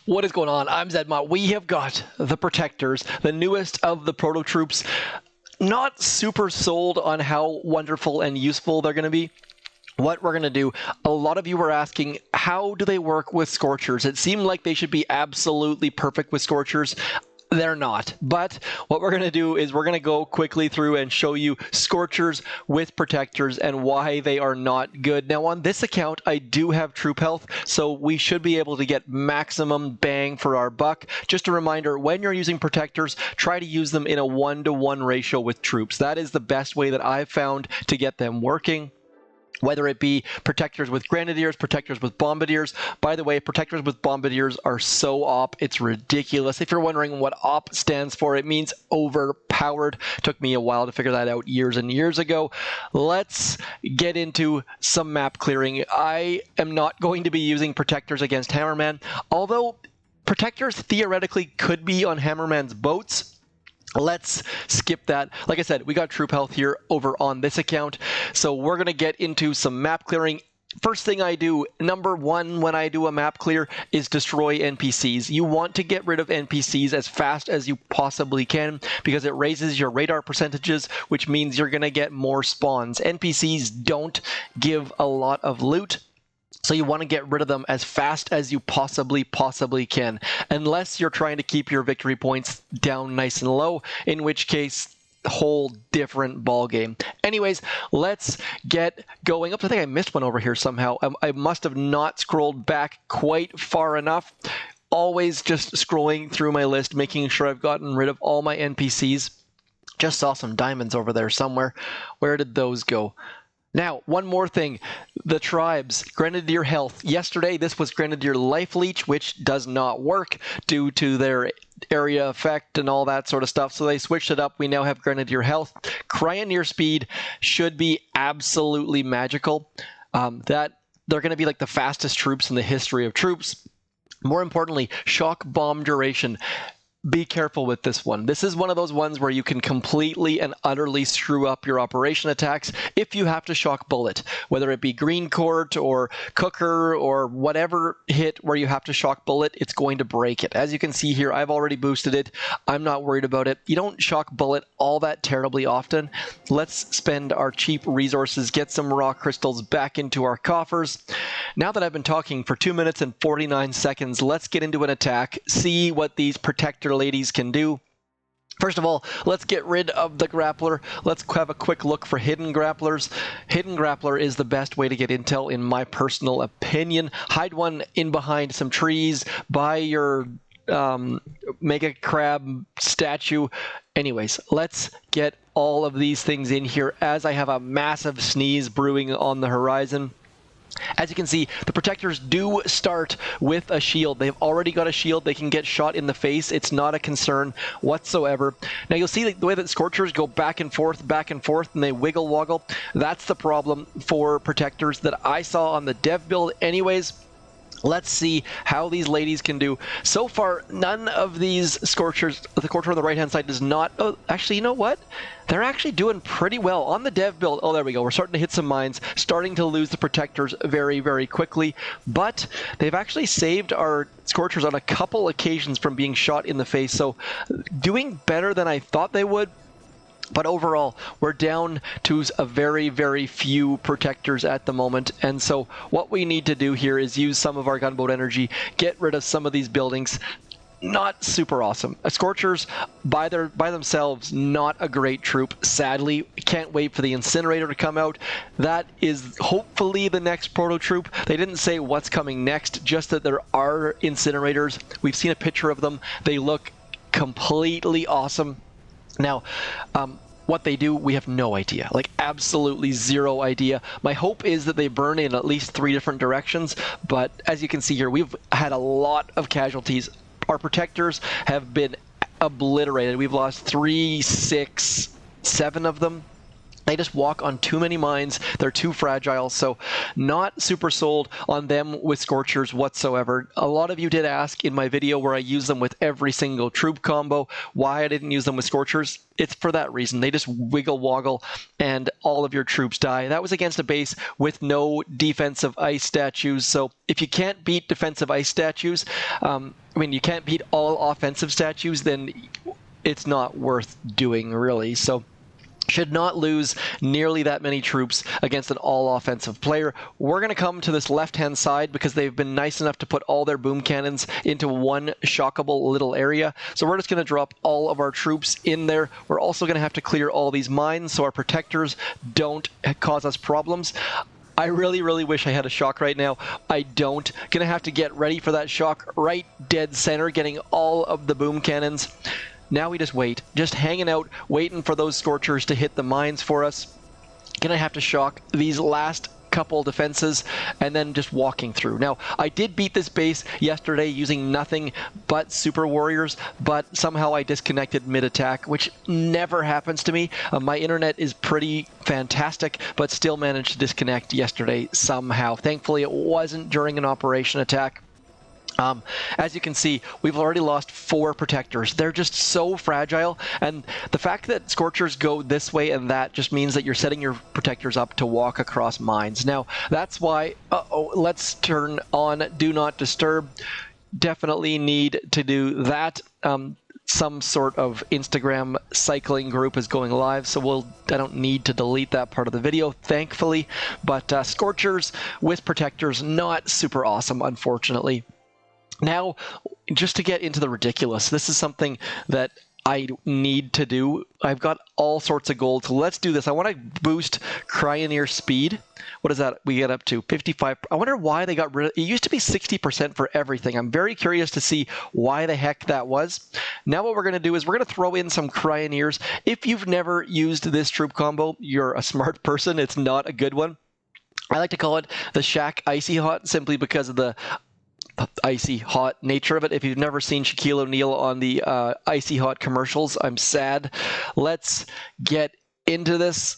What is going on? I'm zmot. We have got the Protectors, the newest of the Proto Troops. Not super sold on how wonderful and useful they're going to be. What we're going to do, a lot of you were asking, how do they work with Scorchers? It seemed like they should be absolutely perfect with Scorchers. They're not. But what we're going to do is we're going to go quickly through and show you Scorchers with Protectors and why they are not good. Now, on this account, I do have troop health, so we should be able to get maximum bang for our buck. Just a reminder, when you're using Protectors, try to use them in a 1-to-1 ratio with troops. That is the best way that I've found to get them working. Whether it be Protectors with Grenadiers, Protectors with Bombardiers. By the way, Protectors with Bombardiers are so OP, it's ridiculous. If you're wondering what OP stands for, it means overpowered. Took me a while to figure that out years and years ago. Let's get into some map clearing. I am not going to be using Protectors against Hammerman, although Protectors theoretically could be on Hammerman's boats. Let's skip that. Like I said, we got troop health here over on this account, so we're going to get into some map clearing. First thing I do, number one, when I do a map clear, is destroy NPCs. You want to get rid of NPCs as fast as you possibly can because it raises your radar percentages, which means you're going to get more spawns. NPCs don't give a lot of loot, so you want to get rid of them as fast as you possibly can, unless you're trying to keep your victory points down nice and low, in which case, whole different ball game. Anyways, let's get going. Oops, I think I missed one over here somehow. I must have not scrolled back quite far enough. Always just scrolling through my list, making sure I've gotten rid of all my NPCs. Just saw some diamonds over there somewhere. Where did those go? Now, one more thing, the tribes, Grenadier health. Yesterday, this was Grenadier life leech, which does not work due to their area effect and all that sort of stuff. So they switched it up. We now have Grenadier health. Cryoneer speed should be absolutely magical. That they're going to be like the fastest troops in the history of troops. More importantly, shock bomb duration. Be careful with this one. This is one of those ones where you can completely and utterly screw up your operation attacks if you have to shock bullet, whether it be Green Court or Cooker or whatever hit where you have to shock bullet, it's going to break it. As you can see here, I've already boosted it. I'm not worried about it. You don't shock bullet all that terribly often. Let's spend our cheap resources, get some raw crystals back into our coffers. Now that I've been talking for 2 minutes and 49 seconds, let's get into an attack, see what these Protector ladies can do. First of all, let's get rid of the grappler. Let's have a quick look for hidden grapplers. Hidden grappler is the best way to get intel in my personal opinion. Hide one in behind some trees, by your mega crab statue. Anyways, let's get all of these things in here as I have a massive sneeze brewing on the horizon. As you can see, the Protectors do start with a shield. They've already got a shield. They can get shot in the face. It's not a concern whatsoever. Now, you'll see the way that Scorchers go back and forth, and they wiggle woggle. That's the problem for Protectors that I saw on the dev build anyways. Let's see how these ladies can do. So far, none of these Scorchers, the Scorcher on the right-hand side does not... Oh, actually, you know what? They're actually doing pretty well on the dev build. Oh, there we go. We're starting to hit some mines, starting to lose the Protectors very, very quickly. But they've actually saved our Scorchers on a couple occasions from being shot in the face. So doing better than I thought they would. But overall, we're down to a very, very few Protectors at the moment. And so what we need to do here is use some of our gunboat energy, get rid of some of these buildings. Not super awesome. Scorchers, by themselves, not a great troop. Sadly, can't wait for the Incinerator to come out. That is hopefully the next Proto Troop. They didn't say what's coming next, just that there are Incinerators. We've seen a picture of them. They look completely awesome. Now, what they do, we have no idea. Like, absolutely zero idea. My hope is that they burn in at least 3 different directions, but as you can see here, we've had a lot of casualties. Our Protectors have been obliterated. We've lost 3, 6, 7 of them. They just walk on too many mines. They're too fragile, so not super sold on them with Scorchers whatsoever. A lot of you did ask in my video where I use them with every single troop combo why I didn't use them with Scorchers. It's for that reason. They just wiggle woggle and all of your troops die. That was against a base with no defensive ice statues, so if you can't beat defensive ice statues, you can't beat all offensive statues, then it's not worth doing, really. So should not lose nearly that many troops against an all-offensive player. We're going to come to this left-hand side because they've been nice enough to put all their boom cannons into one shockable little area. So we're just going to drop all of our troops in there. We're also going to have to clear all these mines so our protectors don't cause us problems. I really, really wish I had a shock right now. I don't. Going to have to get ready for that shock right dead center, getting all of the boom cannons. Now we just wait, just hanging out, waiting for those Scorchers to hit the mines for us. Gonna have to shock these last couple defenses and then just walking through. Now, I did beat this base yesterday using nothing but super warriors, but somehow I disconnected mid-attack, which never happens to me. My internet is pretty fantastic, but still managed to disconnect yesterday somehow. Thankfully, it wasn't during an operation attack. As you can see, we've already lost 4 protectors. They're just so fragile, and the fact that Scorchers go this way and that just means that you're setting your protectors up to walk across mines. Now, that's why, let's turn on Do Not Disturb. Definitely need to do that. Some sort of Instagram cycling group is going live, so I don't need to delete that part of the video, thankfully. But Scorchers with protectors, not super awesome, unfortunately. Now, just to get into the ridiculous, this is something that I need to do. I've got all sorts of gold, so let's do this. I want to boost Cryoneer speed. What is that we get up to? 55. I wonder why they got rid of it. It used to be 60% for everything. I'm very curious to see why the heck that was. Now what we're going to do is we're going to throw in some Cryoneers. If you've never used this troop combo, you're a smart person. It's not a good one. I like to call it the Shaq Icy Hot simply because of the icy hot nature of it. If you've never seen Shaquille O'Neal on the icy hot commercials, I'm sad. Let's get into this.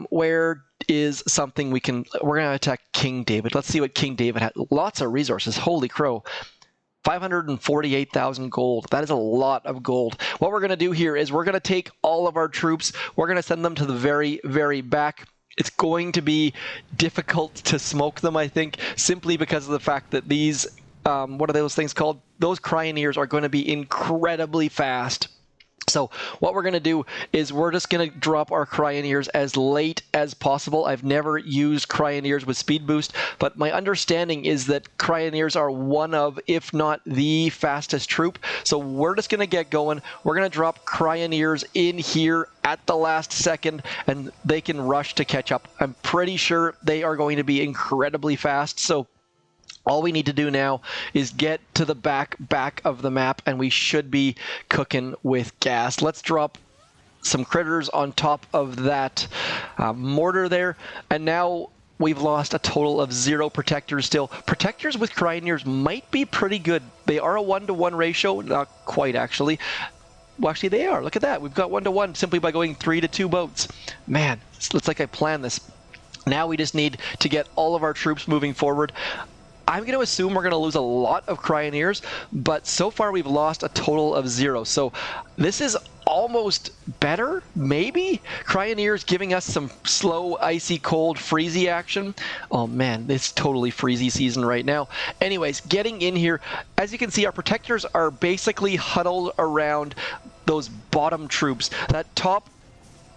Where is something we're going to attack King David. Let's see what King David had. Lots of resources. Holy crow. 548,000 gold. That is a lot of gold. What we're going to do here is we're going to take all of our troops. We're going to send them to the very, very back. It's going to be difficult to smoke them, I think, simply because of the fact that these what are those things called? Those Cryoneers are going to be incredibly fast. So what we're going to do is we're just going to drop our Cryoneers as late as possible. I've never used Cryoneers with speed boost, but my understanding is that Cryoneers are one of, if not the fastest troop. So we're just going to get going. We're going to drop Cryoneers in here at the last second, and they can rush to catch up. I'm pretty sure they are going to be incredibly fast. So all we need to do now is get to the back of the map, and we should be cooking with gas. Let's drop some critters on top of that mortar there, and now we've lost a total of 0 protectors still. Protectors with Cryoneers might be pretty good. They are a 1-to-1 ratio. Not quite, actually. Well, actually, they are. Look at that. We've got 1-to-1 simply by going 3 to 2 boats. Man, it looks like I planned this. Now we just need to get all of our troops moving forward. I'm going to assume we're going to lose a lot of Cryoneers, but so far we've lost a total of 0. So this is almost better, maybe? Cryoneers giving us some slow, icy, cold, freezy action. Oh man, it's totally freezy season right now. Anyways, getting in here, as you can see, our protectors are basically huddled around those bottom troops. That top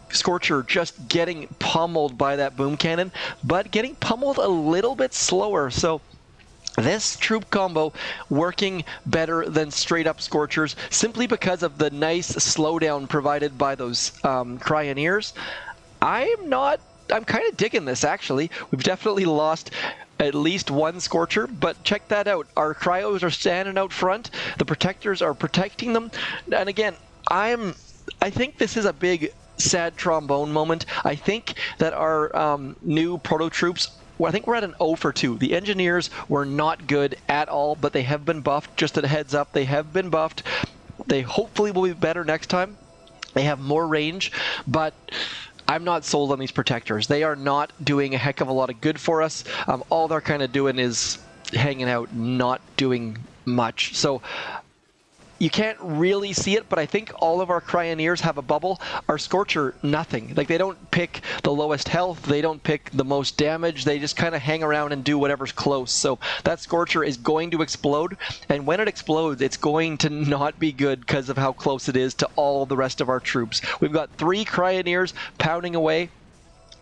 Scorcher just getting pummeled by that boom cannon, but getting pummeled a little bit slower. So this troop combo working better than straight up Scorchers simply because of the nice slowdown provided by those Cryoneers. I'm kind of digging this, actually. We've definitely lost at least 1 Scorcher, but check that out. Our Cryos are standing out front. The Protectors are protecting them. And again, I think this is a big sad trombone moment. I think that our new Proto Troops, I think we're at an 0 for 2. The engineers were not good at all, but they have been buffed. Just a heads up, they have been buffed. They hopefully will be better next time. They have more range, but I'm not sold on these protectors. They are not doing a heck of a lot of good for us. All they're kind of doing is hanging out, not doing much. So you can't really see it, but I think all of our Cryoneers have a bubble. Our Scorcher, nothing. Like, they don't pick the lowest health, they don't pick the most damage, they just kind of hang around and do whatever's close. So that Scorcher is going to explode, and when it explodes, it's going to not be good because of how close it is to all the rest of our troops. We've got 3 Cryoneers pounding away.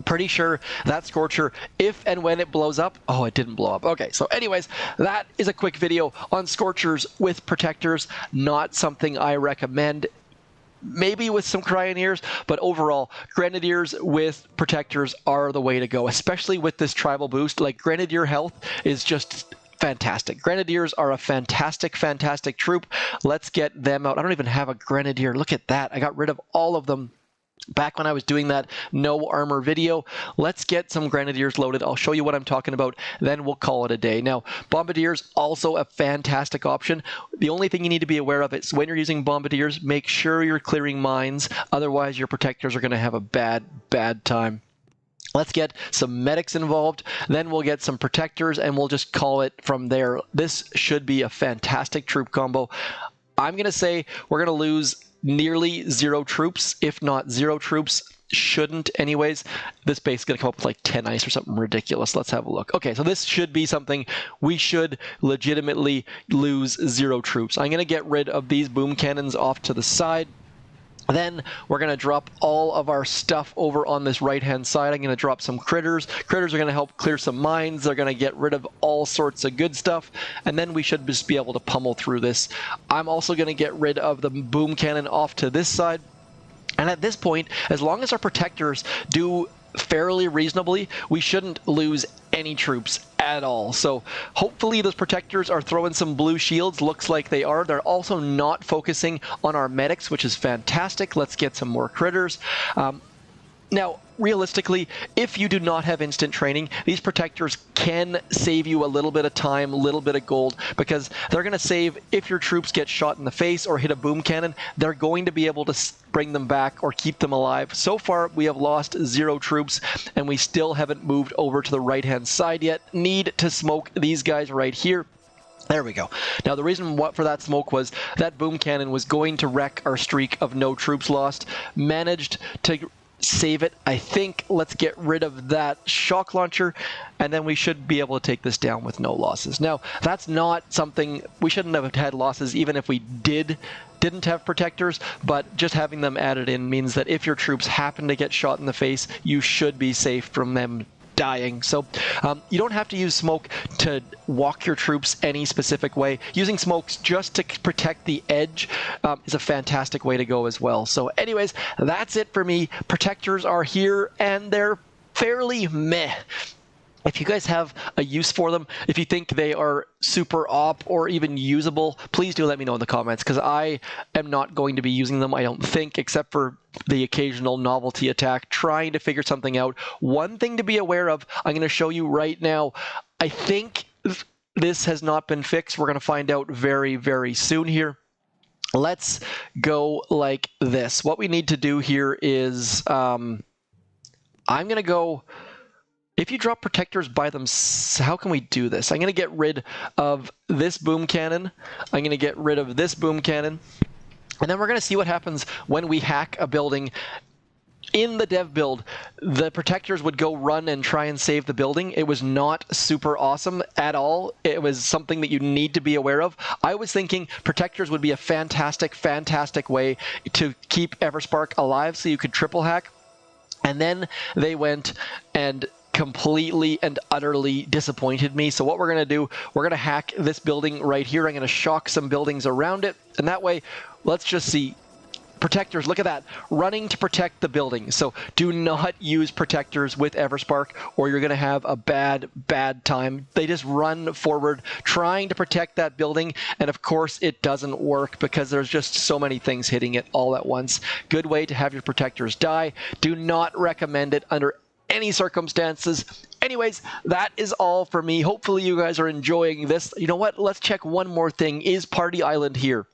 Pretty sure that Scorcher, if and when it blows up... Oh, it didn't blow up. Okay, so anyways, that is a quick video on Scorchers with Protectors. Not something I recommend. Maybe with some Cryoneers, but overall, Grenadiers with Protectors are the way to go, especially with this tribal boost. Like, Grenadier health is just fantastic. Grenadiers are a fantastic, fantastic troop. Let's get them out. I don't even have a Grenadier. Look at that. I got rid of all of them back when I was doing that no armor video. Let's get some Grenadiers loaded. I'll show you what I'm talking about, then we'll call it a day. Now, Bombardiers, also a fantastic option. The only thing you need to be aware of is when you're using Bombardiers, make sure you're clearing mines. Otherwise, your Protectors are going to have a bad time. Let's get some medics involved, then we'll get some Protectors, and we'll just call it from there. This should be a fantastic troop combo. I'm going to say we're going to lose nearly 0 troops, if not 0 troops. Shouldn't anyways. This base is going to come up with like 10 ice or something ridiculous. Let's have a look. Okay, so this should be something we should legitimately lose 0 troops. I'm going to get rid of these boom cannons off to the side. Then we're going to drop all of our stuff over on this right-hand side. I'm going to drop some critters. Critters are going to help clear some mines. They're going to get rid of all sorts of good stuff. And then we should just be able to pummel through this. I'm also going to get rid of the boom cannon off to this side. And at this point, as long as our Protectors do fairly reasonably, we shouldn't lose any troops at all. So hopefully those Protectors are throwing some blue shields. Looks like they are. They're also not focusing on our medics, which is fantastic. Let's get some more critters. Now, realistically, if you do not have instant training, these Protectors can save you a little bit of time, a little bit of gold, because they're going to save if your troops get shot in the face or hit a boom cannon. They're going to be able to bring them back or keep them alive. So far, we have lost 0 troops, and we still haven't moved over to the right-hand side yet. Need to smoke these guys right here. There we go. Now, the reason for that smoke was that boom cannon was going to wreck our streak of no troops lost. Managed to save it, I think. Let's get rid of that shock launcher, and then we should be able to take this down with no losses. Now, that's not something we shouldn't have had losses even if we didn't have Protectors, but just having them added in means that if your troops happen to get shot in the face, you should be safe from them dying. So you don't have to use smoke to walk your troops any specific way. Using smokes just to protect the edge is a fantastic way to go as well. So anyways, that's it for me. Protectors are here, and they're fairly meh. If you guys have a use for them, if you think they are super op or even usable, please do let me know in the comments, because I am not going to be using them, I don't think, except for the occasional novelty attack, trying to figure something out. One thing to be aware of, I'm going to show you right now. I think this has not been fixed. We're going to find out very, very soon here. Let's go like this. What we need to do here is, I'm going to go... If you drop Protectors by them, how can we do this? I'm going to get rid of this boom cannon. I'm going to get rid of this boom cannon. And then we're going to see what happens when we hack a building. In the dev build, the Protectors would go run and try and save the building. It was not super awesome at all. It was something that you need to be aware of. I was thinking Protectors would be a fantastic, fantastic way to keep Everspark alive so you could triple hack. And then they went and completely and utterly disappointed me. So what we're going to do, we're going to hack this building right here. I'm going to shock some buildings around it. And that way, let's just see. Protectors, look at that, running to protect the building. So do not use Protectors with Everspark, or you're going to have a bad time. They just run forward trying to protect that building, and of course it doesn't work because there's just so many things hitting it all at once. Good way to have your Protectors die. Do not recommend it under any circumstances. Anyways, that is all for me. Hopefully you guys are enjoying this. You know what? Let's check one more thing. Is Party Island here?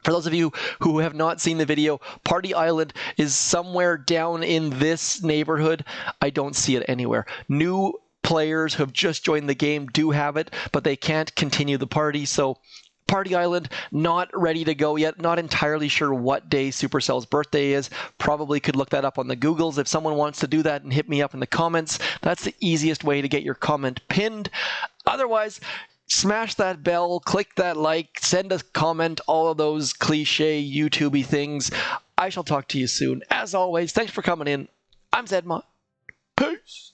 For those of you who have not seen the video, Party Island is somewhere down in this neighborhood. I don't see it anywhere. New players who have just joined the game do have it, but they can't continue the party. So Party Island, not ready to go yet. Not entirely sure what day Supercell's birthday is. Probably could look that up on the Googles. If someone wants to do that and hit me up in the comments, that's the easiest way to get your comment pinned. Otherwise, smash that bell, click that like, send a comment, all of those cliche YouTube-y things. I shall talk to you soon. As always, thanks for coming in. I'm zmot. Peace.